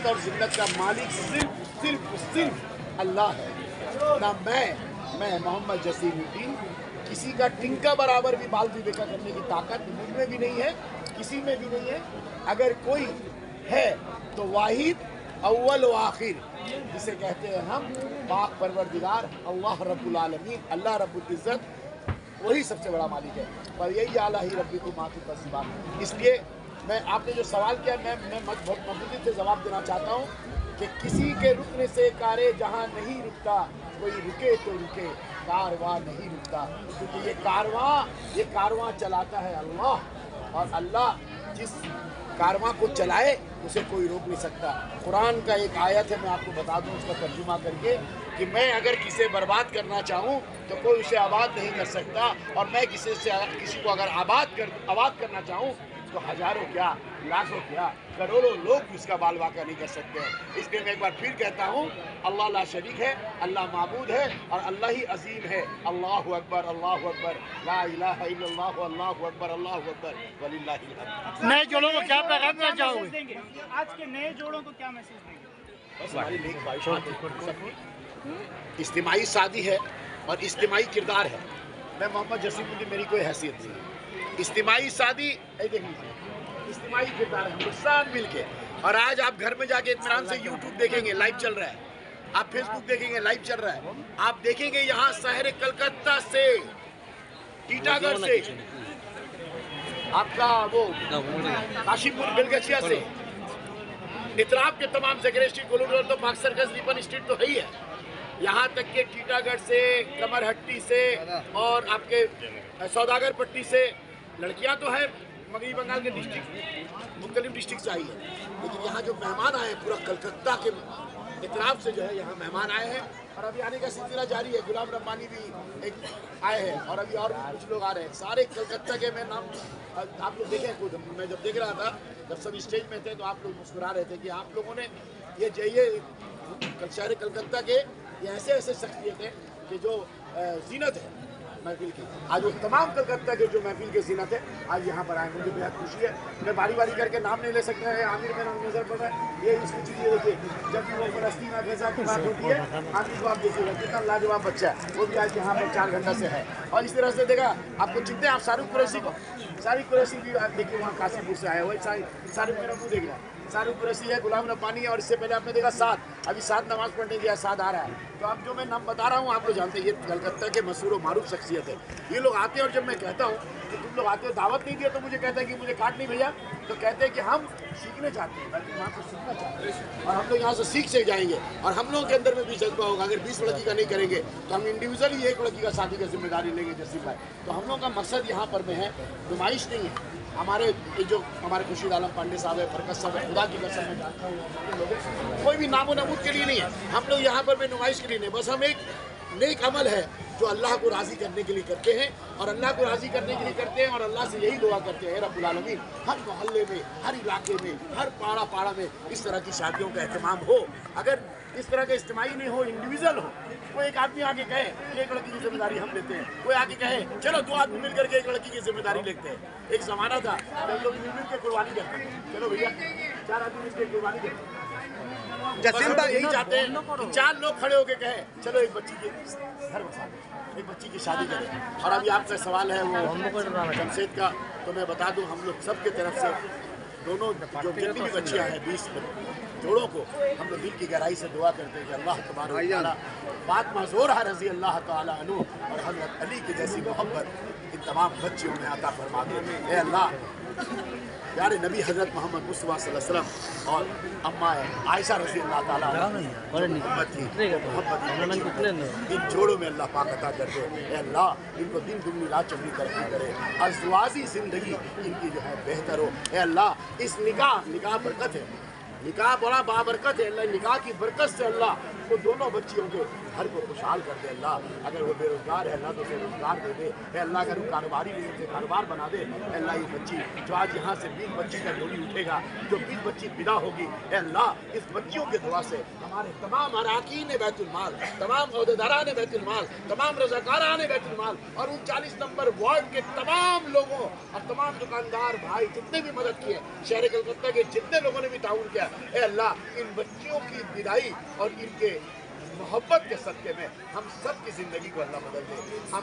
इज्जत और जिल्लत का मालिक सिर्फ अल्लाह है। ना मैं मोहम्मद जसीमुद्दीन, किसी का टिंका बराबर भी बाल विवेका करने की ताकत मुझ में भी नहीं है, किसी में भी नहीं है। अगर कोई है तो वाहिद अव्वल व आखिर, जिसे कहते हैं हम पाक परवरदिगार अल्लाह रब्बुल आलमीन, अल्लाह रब्बुल इज़्ज़त, वही सबसे बड़ा मालिक है। पर यही आला ही रब्बी को मातू का सिवा। इसलिए मैं आपने जो सवाल किया मैं बहुत मजबूती से जवाब देना चाहता हूँ कि किसी के रुकने से कारे जहाँ नहीं रुकता, कोई रुके तो रुके, कारवां नहीं रुकता, क्योंकि ये कारवां चलाता है अल्लाह, और अल्लाह जिस कारवां को चलाए उसे कोई रोक नहीं सकता। कुरान का एक आयत है, मैं आपको बता दूं उसका तर्जुमा करके, कि मैं अगर किसे बर्बाद करना चाहूँ तो कोई उसे आबाद नहीं कर सकता, और मैं किसी को अगर आबाद करना चाहूँ तो हजारों क्या, लाखों क्या, करोड़ों लोग भी उसका बाल वाक़ा नहीं कर सकते हैं। इसलिए मैं एक बार फिर कहता हूँ, अल्लाह ला शरीक है, अल्लाह माबूद है, और अल्लाह ही अजीम है। अल्लाहु अकबर, अल्लाहु अकबर, ला इलाहा इल्लल्लाह, अल्लाहु अकबर, अल्लाहु अकबर, वलिल्लाहिल हम्द। नए जोड़ों को क्या पैगाम देना चाहोगे? आज के नए जोड़ों को क्या मैसेज देंगे? बस हमारी नेक ख्वाहिशात, इज्तिमाई शादी है और इज्तिमाई किरदार है। मैं मोहम्मद जसीमुद्दीन, मेरी कोई हैसियत नहीं है। इज्तिमाई शादी इज्तिमाई किरदार है, हम लोग सब मिल के। और आज आप घर में जाके इत्मीनान से यूट्यूब देखेंगे, लाइव चल रहा है, आप फेसबुक देखेंगे, लाइव चल रहा है, आप देखेंगे यहाँ शहर कलकत्ता से, टीटागढ़ से, आपका वो काशीपुर बेलगछिया से, इतराब के तमाम सेक्रेटरी कोलोडोर तो पाक सर्कस रिपन स्ट्रीट तो है ही है, यहाँ तक के टीटागढ़ से, कमरहट्टी से, और आपके सौदागर पट्टी से लड़कियाँ तो है, मगरबी बंगाल के डिस्ट्रिक्ट, मुख्तलिफ डिस्ट्रिक्ट से आई है। लेकिन यहाँ जो मेहमान आए हैं पूरा कलकत्ता के इतराब से जो है यहाँ मेहमान आए हैं, और अभी आने का सिलसिला जारी है। गुलाम रब्बानी भी एक आए हैं, और अभी और भी कुछ लोग आ रहे हैं। सारे कलकत्ता के, मैं नाम आप लोग देखें, खुद मैं जब देख रहा था, जब सब स्टेज में थे तो आप लोग मुस्कुरा रहे थे कि आप लोगों ने ये शहर कलकत्ता के ये ऐसे शख्सियत है कि जो जीनत है महफिल की, आज वो तमाम कलकत्ता के जो महफिल के जीनत है आज यहाँ पर आए। मुझे बेहद खुशी है। मैं बारी बारी करके नाम नहीं ले सकता है, आमिर मेरा नजर पड़ रहा है, ये इसकी चीज़ें देखिए, जब भी वो फलस्तीन गजा की बात होती है, आमिर को आप देखिएगा कितना लाजवाब बच्चा है, वो भी आज यहाँ पर 4 घंटा से है। और इस तरह से देखा, आपको चिंता है आप शाहरुख कुरैशी को, शाहरुख कुरैशी भी आप देखिए वहाँ काशीपुर से आया हुआ है, शाहरुख मेरा मुँह देख रहा है, शाहरुख कुरैशी है, गुलाम रब्बानी है, और इससे पहले आपने देखा साद, अभी साद नमाज पढ़ने गया, साद आ रहा है। तो अब जो मैं नाम बता रहा हूँ आप लोग जानते हैं, ये कलकत्ता के मशहूर मारूफ शख्सियत है। ये लोग आते हैं, और जब मैं कहता हूँ कि तुम लोग आते हो, दावत नहीं दिया तो मुझे कहता है कि मुझे काट नहीं भैया, तो कहते हैं कि हम सीखने चाहते हैं, बल्कि वहाँ से सीखना चाहते हैं, और हम लोग यहाँ से सीख से जाएंगे, और हम लोगों के अंदर में भी जज्बा होगा। अगर 20 लड़की का नहीं करेंगे तो हम इंडिविजुअली एक लड़की का शादी की जिम्मेदारी लेंगे जसीम भाई। तो हम लोग का मकसद यहाँ पर में है, नुमाइश नहीं है। हमारे जो हमारे खुर्शीद आलम पांडे साहब है, बरकत साहब है, खुदा की कसम मैं जानता हूँ, कोई भी नामो नमूद के लिए नहीं है। हम लोग यहाँ पर भी नुमाइश के लिए नहीं, बस हम एक नेक अमल है जो अल्लाह को राज़ी करने के लिए करते हैं, और अल्लाह को राज़ी करने के लिए करते हैं, और अल्लाह से यही दुआ करते हैं, रब्बुल आलमीन हर मोहल्ले में, हर इलाके में, हर पाड़ा में इस तरह की शादियों का एहतमाम हो। अगर इस तरह का इज्तिमाई नहीं हो, इंडिविजुअल हो, कोई एक आदमी आके कहे कि एक लड़की की जिम्मेदारी हम लेते हैं, कोई आके कहे चलो 2 आदमी मिल करके एक लड़की की जिम्मेदारी लेते हैं। एक ज़माना था जब लोग मिल के कुर्बानी करते हैं, चलो भैया 4 आदमी मिल के कुर्बानी करते हैं। जसीम भाई यही चाहते हैं कि 4 लोग खड़े होके कहे चलो एक बच्ची के घर बसा दें, एक बच्ची की शादी करें। और अभी आपका सवाल है वो जमशेद का, तो मैं बता दूं हम लोग सब की तरफ से दोनों जो जितनी भी बच्चियाँ हैं 20 जोड़ों को हम लोग दिल की गहराई से दुआ करते हैं कि अल्लाह तबारक व तआला फातिमा ज़ोहरा रज़ी अल्लाह तआला अन्हु और हज़रत अली की जैसी मोहब्बत इन तमाम बच्चियों में अता फरमा दे। ए अल्लाह, प्यारे नबी हज़रत मोहम्मद मुस्तफ़ा सल्लल्लाहु अलैहि वसल्लम और अम्मा आयशा रज़ी अल्लाह तआला मोहब्बत इन जोड़ों में अल्लाह पाक अता कर दे। ए अल्लाह, इनको दिन दुगनी रात चौगनी तरक्की करे, अज़वाजी ज़िंदगी इनकी जो है बेहतर हो। ए अल्लाह, इस निकाह बरकत है, निकाह बड़ा बाबरकत है। अल्लाह निकाह की बरकत से अल्लाह को दोनों बच्चियों के घर को खुशहाल कर दे। अल्लाह अगर वो बेरोजगार है अल्लाह तो उसे रोजगार दे दे। अल्लाह अगर वो कारोबारी नहीं उसे कारोबार बना दे। अल्लाह ये बच्ची जो आज यहाँ से 20 बच्ची का डोली उठेगा, जो 20 बच्ची विदा होगी, अल्लाह इस बच्चियों के दुआ से हमारे तमाम अराकीन बैतुल माल, तमाम अहदेदारान बैतुल माल, तमाम रज़ाकारान बैतुल माल और उन 40 नंबर वार्ड के तमाम लोगों और तमाम दुकानदार भाई जितने भी मदद किए, शहर कलकत्ता के जितने लोगों ने भी ताउन किया। ए अल्लाह, इन बच्चियों की विदाई और इनके मोहब्बत के सदक़े में हम सब की ज़िंदगी को अल्लाह बदल दे। हम